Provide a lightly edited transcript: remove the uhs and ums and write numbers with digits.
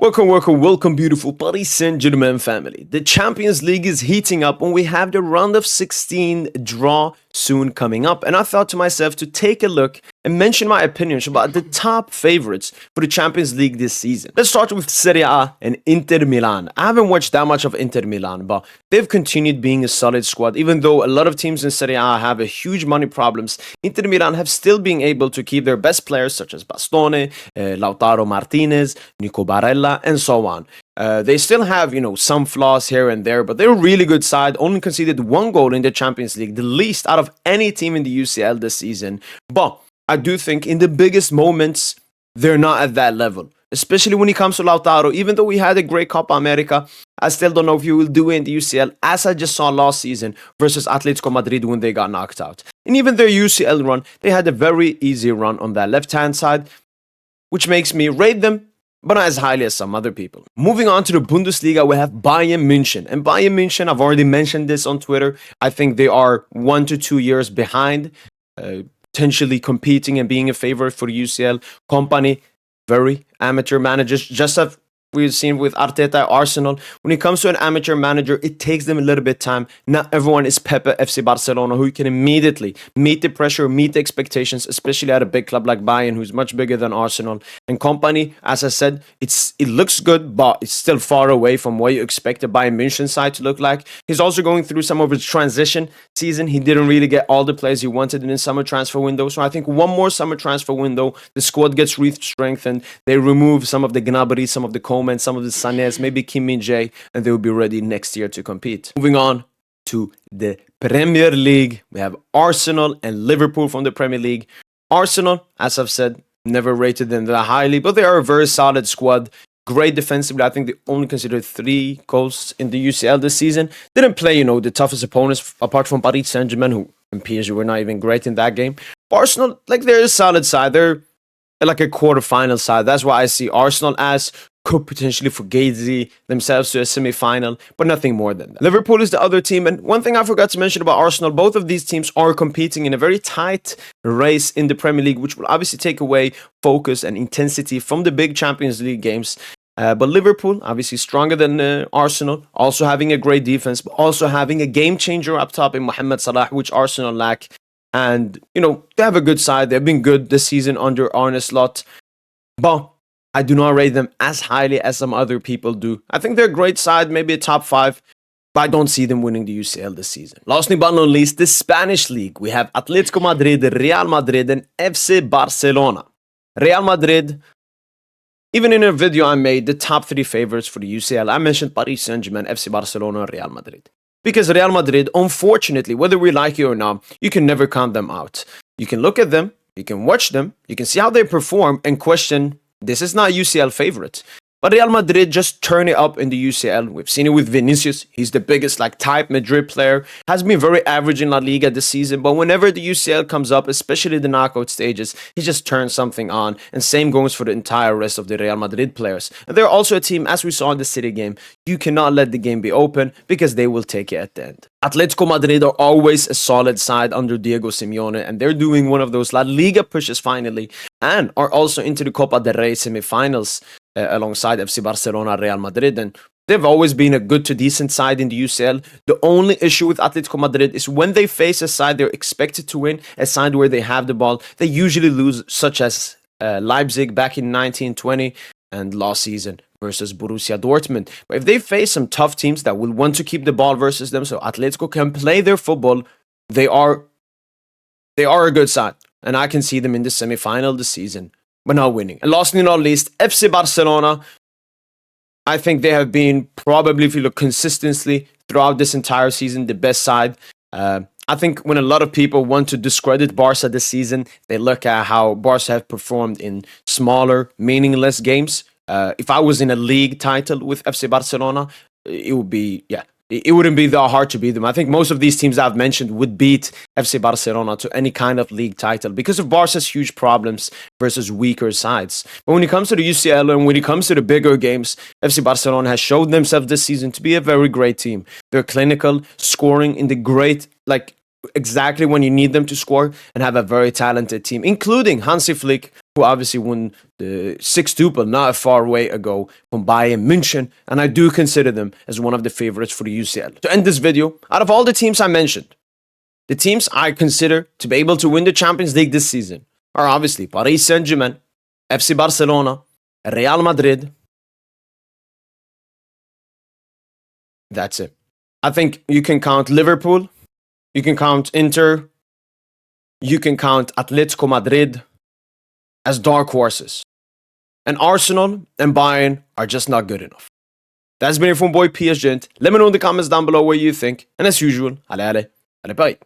Welcome, beautiful Paris Saint-Germain family. The Champions League is heating up and we have the round of 16 draw soon coming up. And I thought to myself to take a look and mention my opinions about the top favorites for the Champions League this season. Let's start with Serie A and Inter Milan. I haven't watched that much of Inter Milan, but they've continued being a solid squad. Even though a lot of teams in Serie A have a huge money problems, Inter Milan have still been able to keep their best players such as Bastoni, Lautaro Martinez, Nico Barella, and so on. They still have, some flaws here and there, but they're a really good side. Only conceded one goal in the Champions League, the least out of any team in the UCL this season. But I do think in the biggest moments, they're not at that level. Especially when it comes to Lautaro. Even though we had a great Copa America, I still don't know if he will do it in the UCL, as I just saw last season versus Atletico Madrid when they got knocked out. And even their UCL run, they had a very easy run on that left-hand side, which makes me rate them, but not as highly as some other people. Moving on to the Bundesliga, we have Bayern Munchen. And Bayern Munchen, I've already mentioned this on Twitter. I think they are 1 to 2 years behind, potentially competing and being a favorite for the UCL. Company, very amateur managers, just as we've seen with Arteta at Arsenal. When it comes to an amateur manager, it takes them a little bit of time. Not everyone is Pepe FC Barcelona, who can immediately meet the pressure, meet the expectations, especially at a big club like Bayern, who's much bigger than Arsenal. And Company, as I said, it looks good, but it's still far away from what you expect a Bayern Munchen side to look like. He's also going through some of his transition season. He didn't really get all the players he wanted in the summer transfer window. So I think one more summer transfer window, the squad gets re-strengthened. They remove some of the Gnabry, some of the Coleman, some of the Sanes, maybe Kim Min-jae, and they will be ready next year to compete. Moving on to the Premier League, we have Arsenal and Liverpool from the Premier League. Arsenal, as I've said, never rated them that highly, but they are a very solid squad. Great defensively. I think they only considered 3 goals in the UCL this season. Didn't play, the toughest opponents apart from Paris Saint-Germain, who and PSG were not even great in that game. Arsenal, they're a solid side. They're like a quarterfinal side. That's why I see Arsenal as could potentially fugazi themselves to a semi-final, but nothing more than that. Liverpool is the other team, and one thing I forgot to mention about Arsenal, both of these teams are competing in a very tight race in the Premier League, which will obviously take away focus and intensity from the big Champions League games. But Liverpool, obviously stronger than Arsenal, also having a great defense, but also having a game changer up top in Mohamed Salah, which Arsenal lack. And, they have a good side. They've been good this season under Arne Slot. But I do not rate them as highly as some other people do. I think they're a great side, maybe a top 5, but I don't see them winning the UCL this season. Lastly but not least, the Spanish League. We have Atletico Madrid, Real Madrid, and FC Barcelona. Real Madrid, even in a video I made, the top 3 favorites for the UCL, I mentioned Paris Saint-Germain, FC Barcelona, and Real Madrid. Because Real Madrid, unfortunately, whether we like it or not, you can never count them out. You can look at them, you can watch them, you can see how they perform and question, this is not UCL favorite. But Real Madrid just turn it up in the UCL. We've seen it with Vinicius. He's the biggest type Madrid player. Has been very average in La Liga this season. But whenever the UCL comes up, especially the knockout stages, he just turns something on. And same goes for the entire rest of the Real Madrid players. And they're also a team, as we saw in the City game, you cannot let the game be open because they will take it at the end. Atletico Madrid are always a solid side under Diego Simeone, and they're doing one of those La Liga pushes finally, and are also into the Copa del Rey semifinals alongside FC Barcelona, Real Madrid, and they've always been a good to decent side in the UCL. The only issue with Atletico Madrid is when they face a side they're expected to win, a side where they have the ball, they usually lose, such as Leipzig back in 1920 and last season versus Borussia Dortmund. But if they face some tough teams that will want to keep the ball versus them, so Atletico can play their football, they are a good side. And I can see them in the semi-final this season, but not winning. And lastly not least, FC Barcelona. I think they have been probably, if you look consistently throughout this entire season, the best side. I think when a lot of people want to discredit Barca this season, they look at how Barca have performed in smaller, meaningless games. If I was in a league title with FC Barcelona, it would be, it wouldn't be that hard to beat them. I think most of these teams I've mentioned would beat FC Barcelona to any kind of league title because of Barca's huge problems versus weaker sides. But when it comes to the UCL and when it comes to the bigger games, FC Barcelona has showed themselves this season to be a very great team. They're clinical, scoring in the great, exactly when you need them to score and have a very talented team, including Hansi Flick, who obviously won the sextuple not a far way ago from Bayern Munchen, and I do consider them as one of the favorites for the UCL. To end this video, out of all the teams I mentioned, the teams I consider to be able to win the Champions League this season are obviously Paris Saint-Germain, FC Barcelona, Real Madrid. That's it. I think you can count Liverpool, you can count Inter, you can count Atletico Madrid as dark horses. And Arsenal and Bayern are just not good enough. That's been it from boy PSGINT. Let me know in the comments down below what you think. And as usual, allez, bye.